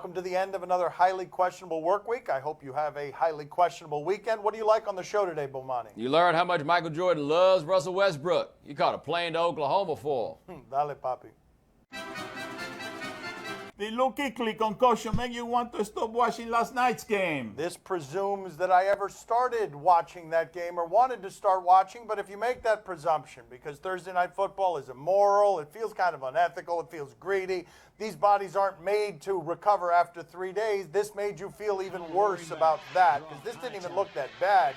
welcome to the end of another highly questionable work week. I hope you have a highly questionable weekend. What do you like on the show today, Bomani? You learned how much Michael Jordan loves Russell Westbrook. You caught a plane to Oklahoma for him. Dale, papi. The low kickly concussion make you want to stop watching last night's game. This presumes that I ever started watching that game or wanted to start watching, but if you make that presumption, because Thursday Night Football is immoral, it feels kind of unethical, it feels greedy, these bodies aren't made to recover after 3 days, this made you feel even worse about that, because this didn't even look that bad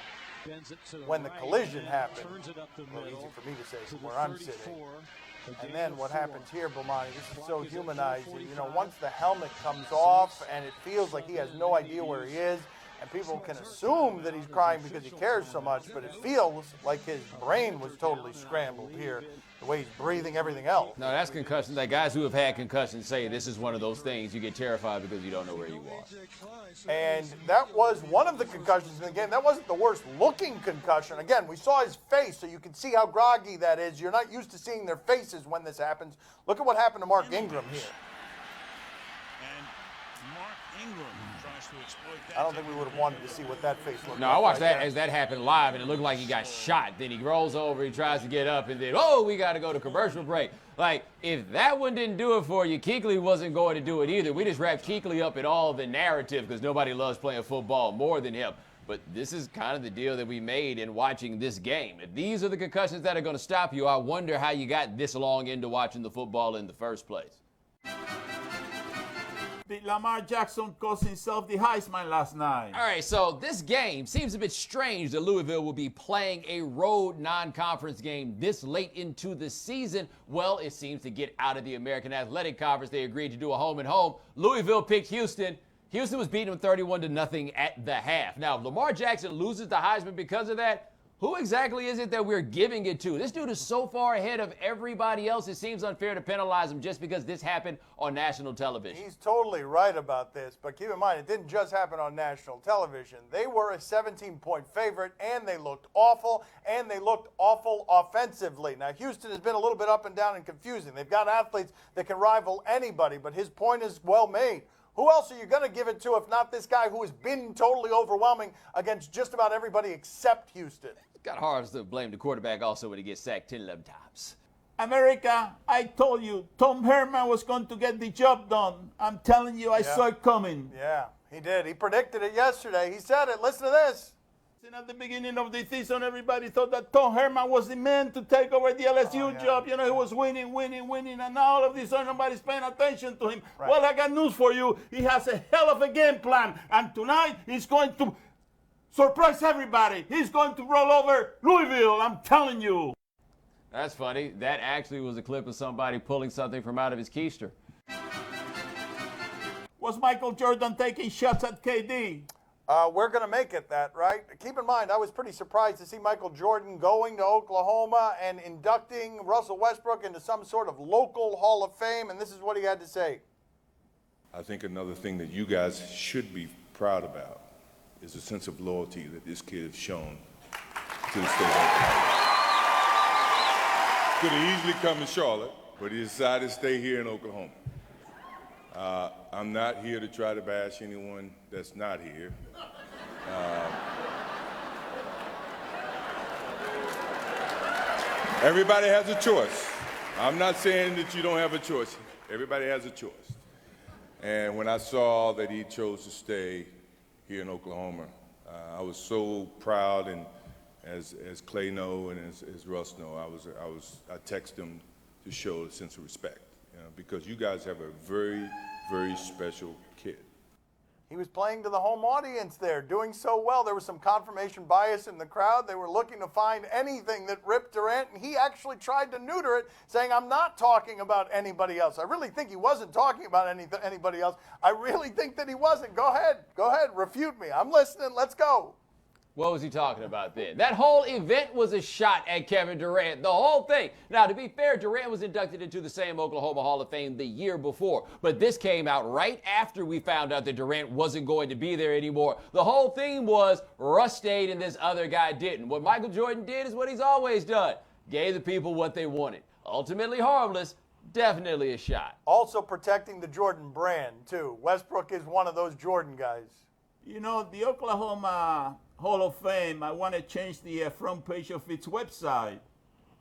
when the collision happened. A little easy for me to say from where I'm sitting. And then what happens here, Bomani, this is so humanizing. You know, once the helmet comes off and it feels like he has no idea where he is, and people can assume that he's crying because he cares so much, but it feels like his brain was totally scrambled here, the way he's breathing, everything else. No, that's concussions. Like guys who have had concussions say this is one of those things you get terrified because you don't know where you are. And that was one of the concussions in the game. That wasn't the worst looking concussion. Again, we saw his face, so you can see how groggy that is. You're not used to seeing their faces when this happens. Look at what happened to Mark Ingram here. And Mark Ingram tries to exploit that. I don't think we would have wanted to see what that face looked like. No, I watched right that there. as that happened live, and it looked like he got shot. Then he rolls over, he tries to get up, and then, oh, we got to go to commercial break. Like, if that one didn't do it for you, Kuechly wasn't going to do it either. We just wrapped Kuechly up in all the narrative because nobody loves playing football more than him. But this is kind of the deal that we made in watching this game. If these are the concussions that are going to stop you, I wonder how you got this long into watching the football in the first place. Did Lamar Jackson cost himself the Heisman last night? All right, so this game seems a bit strange that Louisville will be playing a road non-conference game this late into the season. Well, it seems to get out of the American Athletic Conference. They agreed to do a home-and-home. Louisville picked Houston. Houston was beating them 31-0 at the half. Now, if Lamar Jackson loses the Heisman because of that, who exactly is it that we're giving it to? This dude is so far ahead of everybody else, it seems unfair to penalize him just because this happened on national television. He's totally right about this, but keep in mind, it didn't just happen on national television. They were a 17-point favorite, and they looked awful offensively. Now, Houston has been a little bit up and down and confusing. They've got athletes that can rival anybody, but his point is well made. Who else are you going to give it to if not this guy who has been totally overwhelming against just about everybody except Houston? It's kind of hard to blame the quarterback also when he gets sacked 10, 11 times. America, I told you, Tom Herman was going to get the job done. I'm telling you, I saw it coming. Yeah, he did. He predicted it yesterday. He said it. Listen to this. And at the beginning of the season, everybody thought that Tom Herman was the man to take over the LSU job. You know, he was winning, and now all of this sudden nobody's paying attention to him. Right. Well, I got news for you. He has a hell of a game plan, and tonight he's going to surprise everybody. He's going to roll over Louisville, I'm telling you. That's funny. That actually was a clip of somebody pulling something from out of his keister. Was Michael Jordan taking shots at KD? We're going to make it that, right? Keep in mind, I was pretty surprised to see Michael Jordan going to Oklahoma and inducting Russell Westbrook into some sort of local Hall of Fame, and this is what he had to say. I think another thing that you guys should be proud about is the sense of loyalty that this kid has shown to the state of Oklahoma. Could have easily come to Charlotte, but he decided to stay here in Oklahoma. I'm not here to try to bash anyone that's not here. Everybody has a choice. I'm not saying that you don't have a choice. Everybody has a choice. And when I saw that he chose to stay here in Oklahoma, I was so proud, and as Clay know and as Russ know, I texted him to show a sense of respect, you know, because you guys have a very, very special kid. He was playing to the home audience there, doing so well. There was some confirmation bias in the crowd. They were looking to find anything that ripped Durant, and he actually tried to neuter it, saying, I'm not talking about anybody else. I really think he wasn't talking about anybody else. I really think that he wasn't. Go ahead, refute me. I'm listening. Let's go. What was he talking about then? That whole event was a shot at Kevin Durant, the whole thing. Now, to be fair, Durant was inducted into the same Oklahoma Hall of Fame the year before, but this came out right after we found out that Durant wasn't going to be there anymore. The whole thing was Russ stayed and this other guy didn't. What Michael Jordan did is what he's always done. Gave the people what they wanted. Ultimately harmless, Definitely a shot. Also protecting the Jordan brand, too. Westbrook is one of those Jordan guys. You know, the Oklahoma Hall of Fame, I want to change the front page of its website.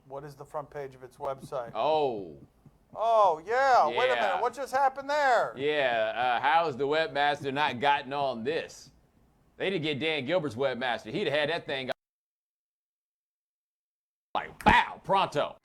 What is the front page of its website? Oh. Oh, yeah. Wait a Yeah. minute. What just happened there? Yeah, how's the webmaster not gotten on this? They didn't get Dan Gilbert's webmaster. He'd have had that thing like, bow, pronto.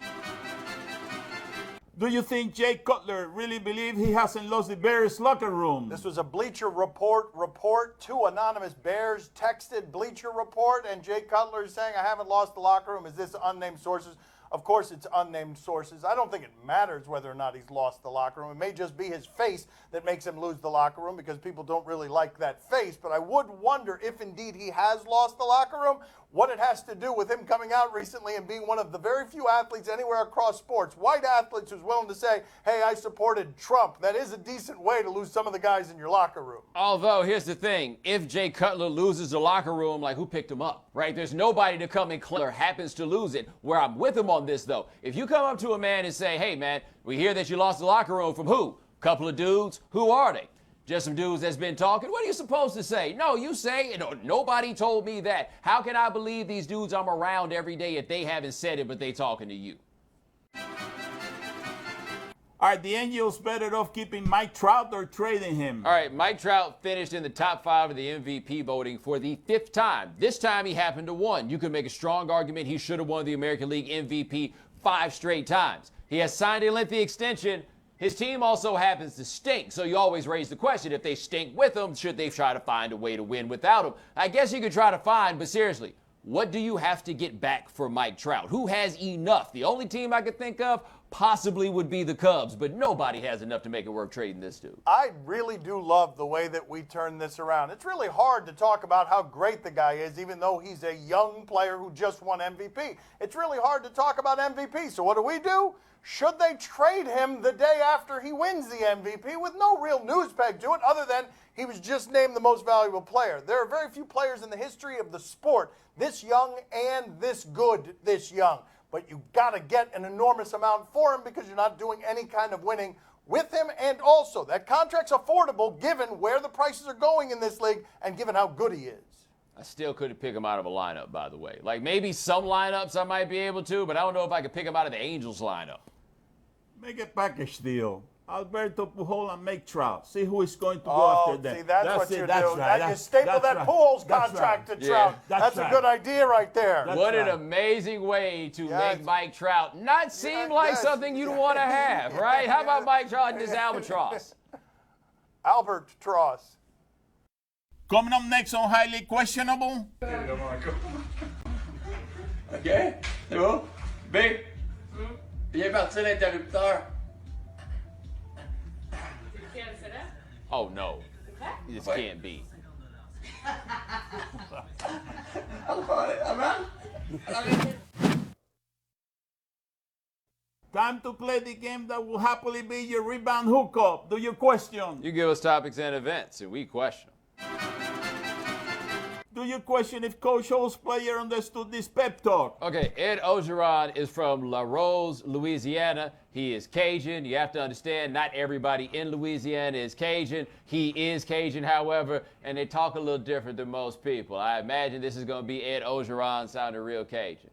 Do you think Jay Cutler really believes he hasn't lost the Bears locker room? This was a Bleacher Report. Two anonymous Bears texted Bleacher Report, and Jay Cutler is saying, I haven't lost the locker room. Is this unnamed sources? Of course, it's unnamed sources. I don't think it matters whether or not he's lost the locker room. It may just be his face that makes him lose the locker room because people don't really like that face. But I would wonder if indeed he has lost the locker room, what it has to do with him coming out recently and being one of the very few athletes anywhere across sports, white athletes who's willing to say, hey, I supported Trump. That is a decent way to lose some of the guys in your locker room. Although, here's the thing. If Jay Cutler loses the locker room, like, who picked him up, right? There's nobody to come and Cutler happens to lose it. Where I'm with him on this, though. If you come up to a man and say, hey, man, we hear that you lost the locker room from who? Couple of dudes. Who are they? Just some dudes that's been talking. What are you supposed to say? No, you say, nobody told me that. How can I believe these dudes I'm around every day if they haven't said it, but they talking to you? Are the Angels better off keeping Mike Trout or trading him? All right, Mike Trout finished in the top 5 of the MVP voting for the 5th time. This time he happened to win. You could make a strong argument he should have won the American League MVP 5 straight times. He has signed a lengthy extension. His team also happens to stink, so you always raise the question, if they stink with him, should they try to find a way to win without him? I guess you could try to find, but seriously, what do you have to get back for Mike Trout? Who has enough? The only team I could think of possibly would be the Cubs, but nobody has enough to make it worth trading this dude. I really do love the way that we turn this around. It's really hard to talk about how great the guy is, even though he's a young player who just won MVP. It's really hard to talk about MVP. So what do? Should they trade him the day after he wins the MVP with no real news peg to it other than he was just named the most valuable player? There are very few players in the history of the sport this young and this good this young. But you got to get an enormous amount for him because you're not doing any kind of winning with him. And also, that contract's affordable given where the prices are going in this league and given how good he is. I still couldn't pick him out of a lineup, by the way. Like, maybe some lineups I might be able to, but I don't know if I could pick him out of the Angels lineup. Make a package deal. Alberto Pujols and Mike Trout. See who is going to go after them. See, that's what it. you're That's doing. right. You staple that right. Pujols That's contract right. to Trout. Yeah, That's right. a good idea right there. That's What an right. amazing way to Yes. make Mike Trout not seem like yes. something you'd want to have, right? How about Mike Trout and this albatross? Albert Tross. Coming up next on Highly Questionable. OK? C'est bon? B? Viens partir l'interrupteur. Oh, no. This can't be. Time to play the game that will happily be your rebound hookup. Do you question? You give us topics and events, and we question them. Do you question if Coach Ho's player understood this pep talk? Okay, Ed Orgeron is from La Rose, Louisiana. He is Cajun. You have to understand, not everybody in Louisiana is Cajun. He is Cajun, however, and they talk a little different than most people. I imagine this is going to be Ed Orgeron sounding real Cajun.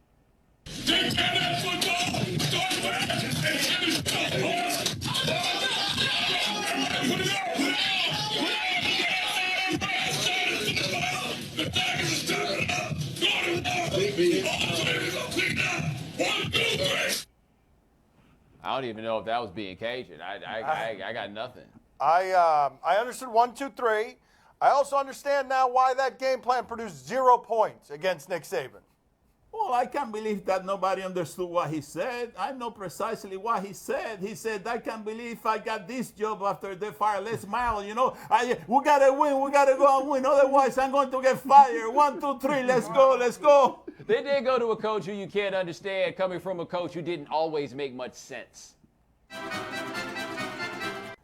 I don't even know if that was being Cajun. I got nothing. I understood 1, 2, 3. I also understand now why that game plan produced 0 points against Nick Saban. Well, I can't believe that nobody understood what he said. I know precisely what he said. He said, I can't believe I got this job after they fired Les Miles. You know, we got to win. We got to go and win. Otherwise, I'm going to get fired. 1, 2, 3. Let's go. Let's go. They did go to a coach who you can't understand, coming from a coach who didn't always make much sense.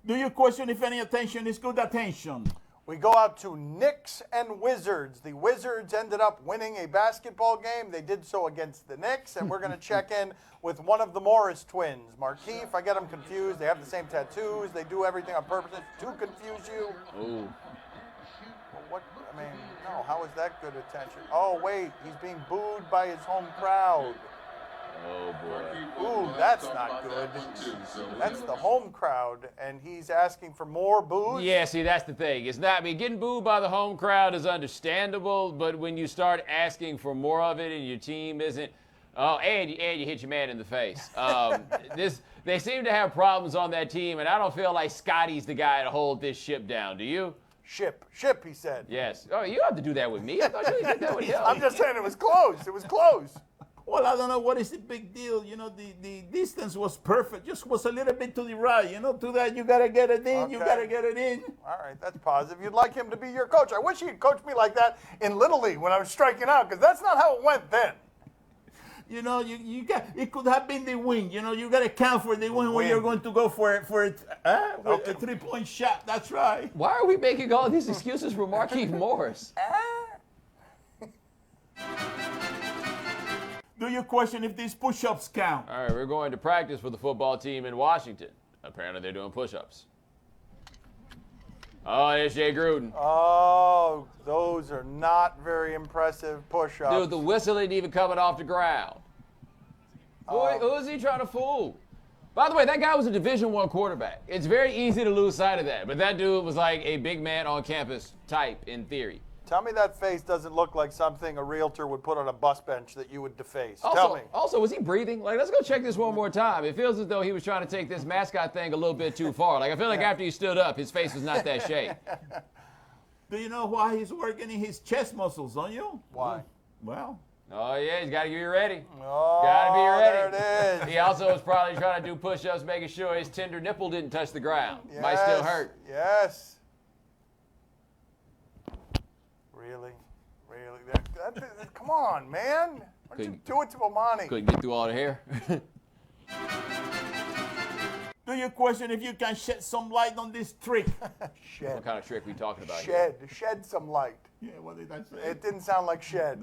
Do you question if any attention is good attention? We go out to Knicks and Wizards. The Wizards ended up winning a basketball game. They did so against the Knicks, and we're going to check in with one of the Morris twins. Markieff, I get them confused. They have the same tattoos. They do everything on purpose to confuse you. Ooh. Well, what? I mean, no, how is that good attention? Oh, wait, he's being booed by his home crowd. Oh, boy. Ooh, that's not good. That's the home crowd, and he's asking for more boos? Yeah, see, that's the thing. It's not, I mean, getting booed by the home crowd is understandable, but when you start asking for more of it and your team isn't, oh, and you hit your man in the face. They seem to have problems on that team, and I don't feel like Scotty's the guy to hold this ship down. Do you? Ship, he said. Yes. Oh, you have to do that with me. I thought you did that with him. I'm just saying it was close. It was close. Well, I don't know what is the big deal. You know, the distance was perfect. Just was a little bit to the right. You know, to that you got to get it in. Okay. You got to get it in. All right, that's positive. You'd like him to be your coach. I wish he'd coach me like that in Little League when I was striking out, because that's not how it went then. You know, you got, it could have been the win. You know, you got to count for the win when you're going to go for a 3-point shot. That's right. Why are we making all these excuses for Markieff Morris? Do you question if these push-ups count? All right, we're going to practice for the football team in Washington. Apparently they're doing push-ups. Oh, there's Jay Gruden. Oh, those are not very impressive push-ups. Dude, the whistle ain't even coming off the ground. Who is he trying to fool? By the way, that guy was a Division I quarterback. It's very easy to lose sight of that, but that dude was like a big man on campus type in theory. Tell me that face doesn't look like something a realtor would put on a bus bench that you would deface. Tell me. Also, was he breathing? Like, let's go check this one more time. It feels as though he was trying to take this mascot thing a little bit too far. Like, I feel like after he stood up, his face was not that shape. Do you know why he's working in his chest muscles, don't you? Why? Well. Oh, yeah, he's got to be ready. Oh, Got to be ready. there it is. He also was probably trying to do push-ups, making sure his tender nipple didn't touch the ground. Yes, Might still hurt. Yes. Really? Come on, man. Why don't you do it to Omani? Couldn't get through all the hair. Do you question if you can shed some light on this trick? Shed. What kind of trick we talking about here? Shed some light. Yeah, what did I say? It didn't sound like shed.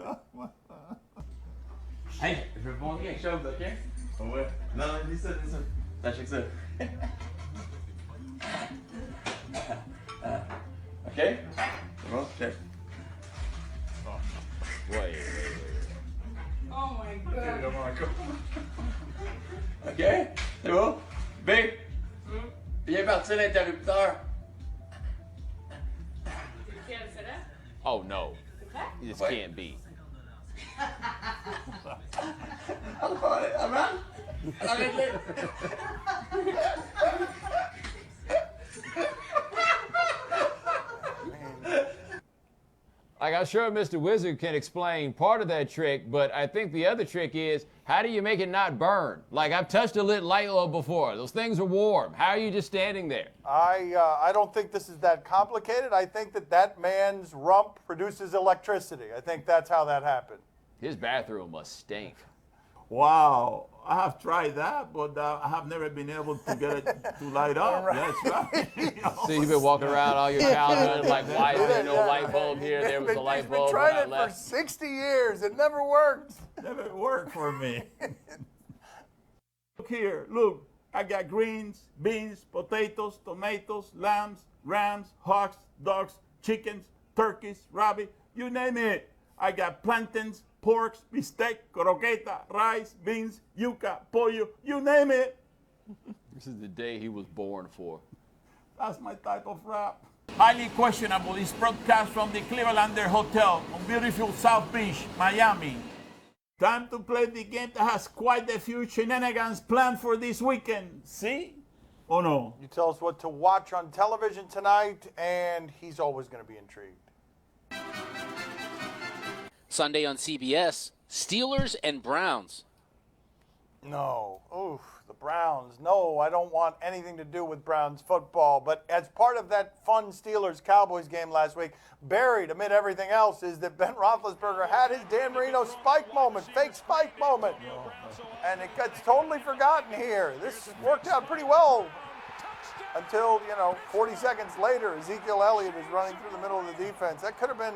Hey, je veux montrer quelque chose, OK? Ouais. Non, non, dis ça, dis ça. Ça, check ça. OK? C'est bon? Check. Wait. Oh my God. OK? C'est bon? B. Viens partir l'interrupteur. Oh, no. This can't be. Herman? Arrête-le. Like, I'm sure Mr. Wizard can explain part of that trick, but I think the other trick is, how do you make it not burn? Like, I've touched a lit light bulb before. Those things are warm. How are you just standing there? I don't think this is that complicated. I think that man's rump produces electricity. I think that's how that happened. His bathroom must stink. Wow. I have tried that, but I have never been able to get it to light up. Right. That's right. So you've been walking around all your childhood like, why is there no light bulb here? There was a light bulb He's been when I trying it for left. 60 years. It never worked. Never worked for me. Look here, look. I got greens, beans, potatoes, tomatoes, lambs, rams, hogs, dogs, chickens, turkeys, rabbit, you name it. I got plantains, porks, bistec, croqueta, rice, beans, yuca, pollo, you name it. This is the day he was born for. That's my type of rap. Highly questionable is broadcast from the Clevelander Hotel on beautiful South Beach, Miami. Time to play the game that has quite a few shenanigans planned for this weekend. See? Oh no? You tell us what to watch on television tonight, and he's always going to be intrigued. Sunday on CBS, Steelers and Browns. No. Oof, the Browns. No, I don't want anything to do with Browns football. But as part of that fun Steelers-Cowboys game last week, buried amid everything else is that Ben Roethlisberger had his Dan Marino spike moment, fake spike moment. And it gets totally forgotten here. This worked out pretty well. until, 40 seconds later, Ezekiel Elliott is running through the middle of the defense. That could have been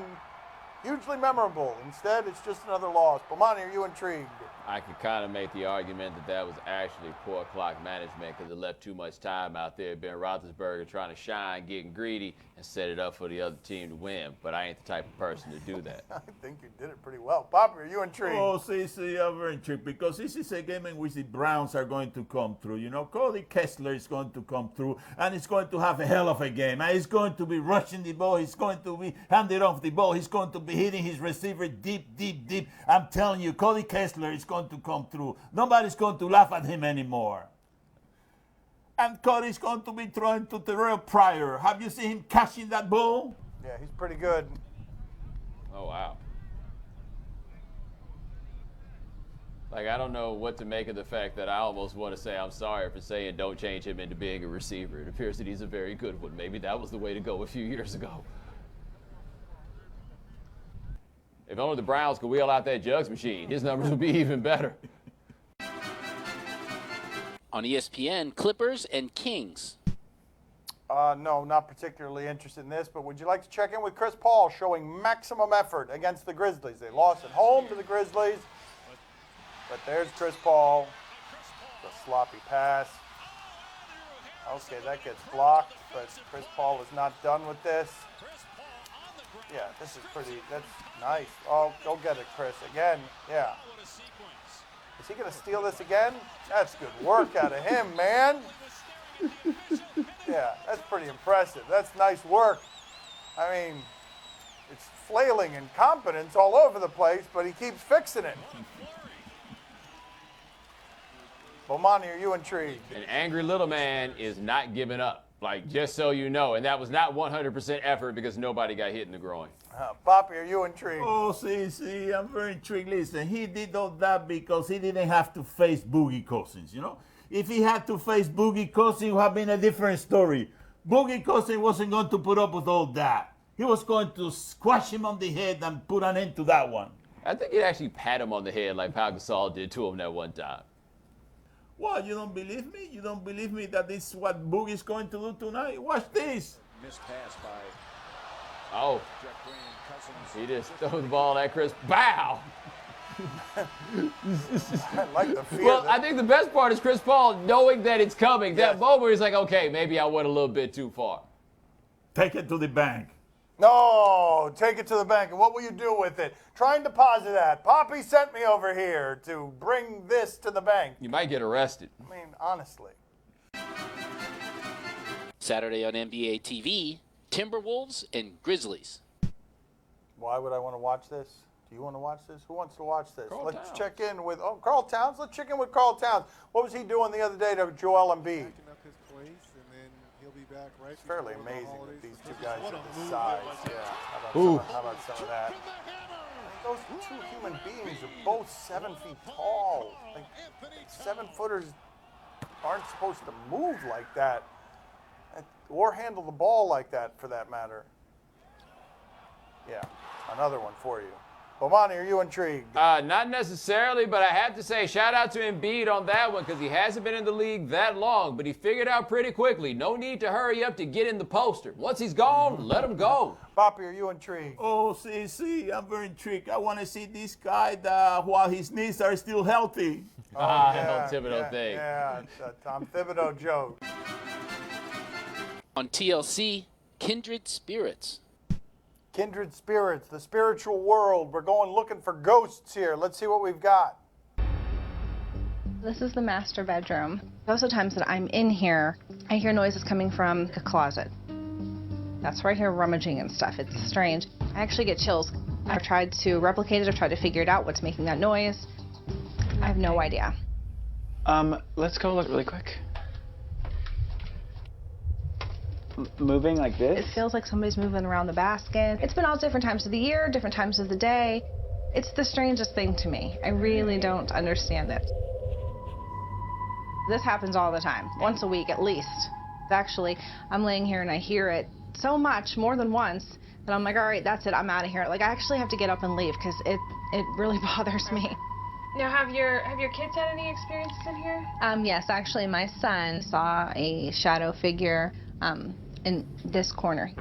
hugely memorable. Instead, it's just another loss. Bomani, are you intrigued? I could kind of make the argument that that was actually poor clock management because it left too much time out there. Ben Roethlisberger trying to shine, getting greedy, and set it up for the other team to win. But I ain't the type of person to do that. I think you did it pretty well. Poppy, are you intrigued? Oh, see, I'm very intrigued because this is a game in which the Browns are going to come through. Cody Kessler is going to come through, and he's going to have a hell of a game. And he's going to be rushing the ball. He's going to be handing off the ball. He's going to be hitting his receiver deep. I'm telling you, Cody Kessler is going to come through. Nobody's going to laugh at him anymore. And Cody's going to be throwing to Terrell Pryor. Have you seen him catching that ball? Yeah, he's pretty good. Oh, wow. Like, I don't know what to make of the fact that I almost want to say I'm sorry for saying don't change him into being a receiver. It appears that he's a very good one. Maybe that was the way to go a few years ago. If only the Browns could wheel out that jugs machine, his numbers would be even better. On ESPN, Clippers and Kings. No, not particularly interested in this, but would you like to check in with Chris Paul showing maximum effort against the Grizzlies? They lost at home to the Grizzlies, but there's Chris Paul. The sloppy pass. Okay, that gets blocked, but Chris Paul is not done with this. Yeah, this is that's nice. Oh, go get it, Chris. Again, yeah. Is he going to steal this again? That's good work out of him, man. Yeah, that's pretty impressive. That's nice work. I mean, it's flailing incompetence all over the place, but he keeps fixing it. Bomani, are you intrigued? An angry little man is not giving up. Like, just so you know. And that was not 100% effort because nobody got hit in the groin. Poppy, are you intrigued? Oh, see, I'm very intrigued. Listen, he did all that because he didn't have to face Boogie Cousins, If he had to face Boogie Cousins, it would have been a different story. Boogie Cousins wasn't going to put up with all that. He was going to squash him on the head and put an end to that one. I think he'd actually pat him on the head like Pau Gasol did to him that one time. What, you don't believe me? You don't believe me that this is what Boogie's going to do tonight? Watch this. Missed pass by Oh, Jeff Green. Cousins. he just threw the ball at Chris. Bow! I like the fear. Well, I think the best part is Chris Paul knowing that it's coming. Yes. That moment he's like, okay, maybe I went a little bit too far. Take it to the bank. No, take it to the bank. And what will you do with it? Try and deposit that. Poppy sent me over here to bring this to the bank. You might get arrested. I mean, honestly. Saturday on NBA TV, Timberwolves and Grizzlies. Why would I want to watch this? Do you want to watch this? Who wants to watch this? Carl Let's Towns. check in with Carl Towns. Let's check in with Carl Towns. What was he doing the other day to Joel Embiid? Packing up his place, and then he'll be back right. It's fairly before the amazing holidays. that these two guys What are a the move size. that was. Yeah. How about some of that? Those two human beings are both 7 feet tall. Like 7-footers aren't supposed to move like that, or handle the ball like that, for that matter. Yeah, another one for you. Bomani, are you intrigued? Not necessarily, but I have to say, shout out to Embiid on that one because he hasn't been in the league that long, but he figured out pretty quickly. No need to hurry up to get in the poster. Once he's gone, let him go. Poppy, are you intrigued? Oh, see, I'm very intrigued. I want to see this guy while his knees are still healthy. Thibodeau thing. Yeah, it's a Tom Thibodeau joke. On TLC, Kindred Spirits. Kindred spirits, the spiritual world. We're going looking for ghosts here. Let's see what we've got. This is the master bedroom. Most of the times that I'm in here, I hear noises coming from the closet. That's where I hear rummaging and stuff. It's strange. I actually get chills. I've tried to replicate it. I've tried to figure it out, what's making that noise. I have no idea. Let's go look really quick. Moving like this? It feels like somebody's moving around the basket. It's been all different times of the year, different times of the day. It's the strangest thing to me. I really don't understand it. This happens all the time, once a week at least. Actually, I'm laying here and I hear it so much, more than once, that I'm like, all right, that's it, I'm out of here. Like, I actually have to get up and leave because it really bothers me. Now, have your kids had any experiences in here? Yes, actually, my son saw a shadow figure in this corner.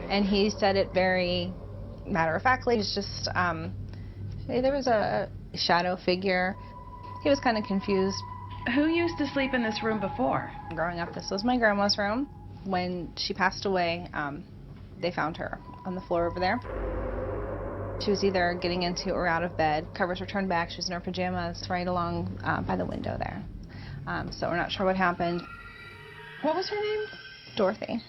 And he said it very matter-of-factly. It was just, there was a shadow figure. He was kind of confused. Who used to sleep in this room before? Growing up, this was my grandma's room. When she passed away, they found her on the floor over there. She was either getting into or out of bed. Covers were turned back. She was in her pajamas right along by the window there. So we're not sure what happened. What was her name? Dorothy.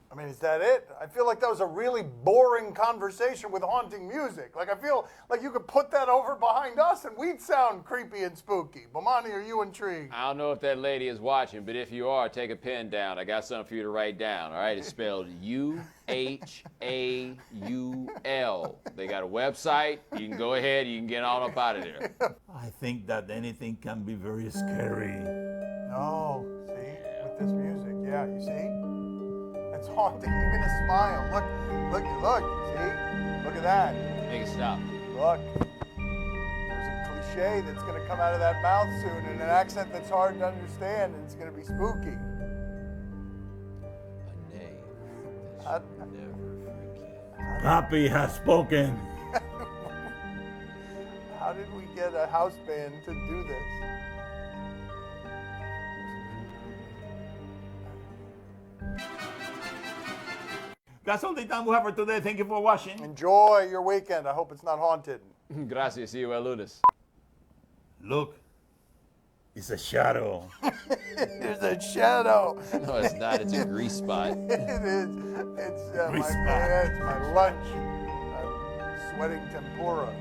I mean, is that it? I feel like that was a really boring conversation with haunting music. Like, I feel like you could put that over behind us and we'd sound creepy and spooky. Bomani, are you intrigued? I don't know if that lady is watching, but if you are, take a pen down. I got something for you to write down, all right? It's spelled Uhaul. They got a website. You can go ahead. You can get on up out of there. I think that anything can be very scary. No, see? With this music, yeah, you see? It's haunting, even a smile. Look, see? Look at that. Make it stop. Look. There's a cliche that's going to come out of that mouth soon in an accent that's hard to understand, and it's going to be spooky. A name that you never forget. Papi has spoken. How did we get a house band to do this? That's all the time we have for today. Thank you for watching. Enjoy your weekend. I hope it's not haunted. Gracias. See you el lunes. Look, it's a shadow. There's a shadow. No, it's not. It's a grease spot. It is. It's Grease my spot. lunch. I'm sweating tempura.